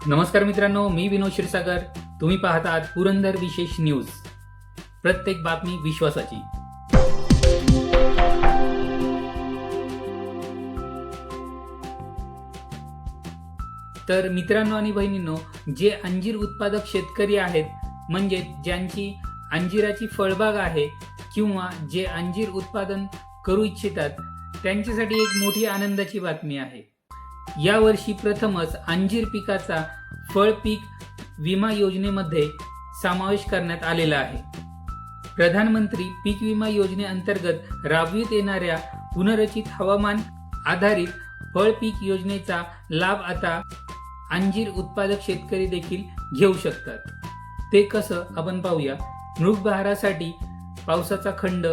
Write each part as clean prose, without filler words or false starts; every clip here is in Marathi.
नमस्कार मित्रांनो, मी विनोद क्षीरसागर. तुम्ही पाहत आहात पुरंदर विशेष न्यूज. प्रत्येक बातमी विश्वासाची. तर मित्रांनो आणि बहिणींनो, जे अंजीर उत्पादक शेतकरी आहेत, म्हणजे ज्यांची अंजिराची फळबाग आहे किंवा जे अंजीर उत्पादन करू इच्छितात, त्यांच्यासाठी एक मोठी आनंदाची बातमी आहे. यावर्षी प्रथमच अंजीर पिकाचा फळ पीक विमा योजनेमध्ये समावेश करण्यात आलेला आहे. प्रधानमंत्री पीक विमा योजनेअंतर्गत राबविण्यात येणाऱ्या पुनर्रचित हवामान आधारित फळ पीक योजनेचा लाभ आता अंजीर उत्पादक शेतकरी देखील घेऊ शकतात. ते कसं आपण पाहूया. मृगबहारासाठी पावसाचा खंड,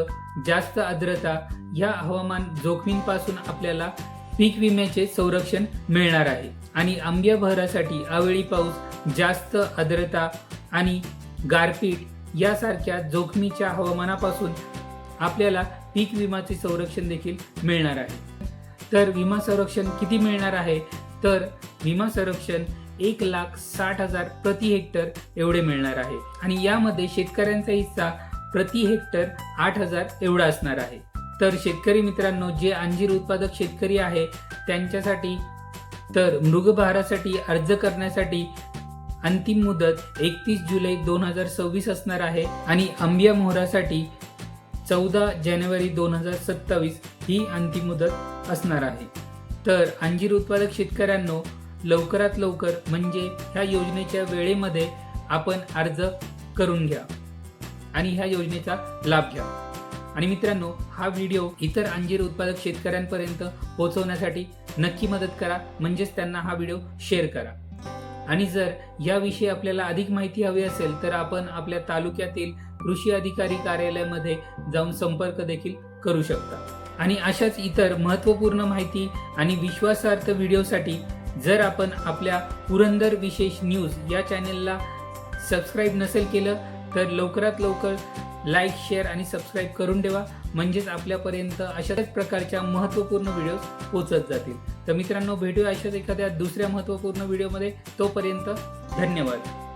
जास्त आर्द्रता या हवामान जोखमींपासून आपल्याला पीक विम्याचे संरक्षण मिळणार आहे. आणि आंब्या बहरासाठी अवेळी पाऊस, जास्त आर्द्रता आणि गारपीट यासारख्या जोखमीच्या हवामानापासून आपल्याला पीक विम्याचे संरक्षण देखील मिळणार आहे. तर विमा संरक्षण किती मिळणार आहे? तर विमा संरक्षण 1,60,000 प्रति हेक्टर एवढे मिळणार आहे. आणि यामध्ये शेतकऱ्यांचा हिस्सा प्रति हेक्टर 8,000 एवढा असणार आहे. तर शेतकरी मित्रांनो, जे अंजीर उत्पादक शेतकरी आहे त्यांच्यासाठी तर मृगबहारासाठी अर्ज करण्यासाठी अंतिम मुदत 31 जुलै 2026 असणार आहे. आणि आंब्या मोहरासाठी 14 जानेवारी 2027 ही अंतिम मुदत असणार आहे. तर अंजीर उत्पादक शेतकऱ्यांनो, लवकरात लवकर म्हणजे ह्या योजनेच्या वेळेमध्ये आपण अर्ज करून घ्या आणि ह्या योजनेचा लाभ घ्या. आणि मित्रांनो, हा व्हिडिओ इतर अंजीर उत्पादक शेतकऱ्यांपर्यंत पोहोचवण्यासाठी नक्की मदत करा, म्हणजेच त्यांना हा व्हिडिओ शेअर करा. आणि जर याविषयी आपल्याला अधिक माहिती हवी असेल तर आपण आपल्या तालुक्यातील कृषी अधिकारी कार्यालयामध्ये जाऊन संपर्क देखील करू शकता. आणि अशाच इतर महत्त्वपूर्ण माहिती आणि विश्वासार्ह व्हिडिओसाठी जर आपण आपल्या पुरंदर विशेष न्यूज या चॅनेलला सबस्क्राईब नसेल केलं तर लवकरात लवकर लाईक, शेअर आणि सबस्क्राईब करून ठेवा, म्हणजेच आपल्यापर्यंत अशाच प्रकारच्या महत्त्वपूर्ण व्हिडिओज पोहोचत जातील. तर मित्रांनो, भेटूया अशाच एखाद्या दुसऱ्या महत्त्वपूर्ण व्हिडिओमध्ये. तोपर्यंत धन्यवाद.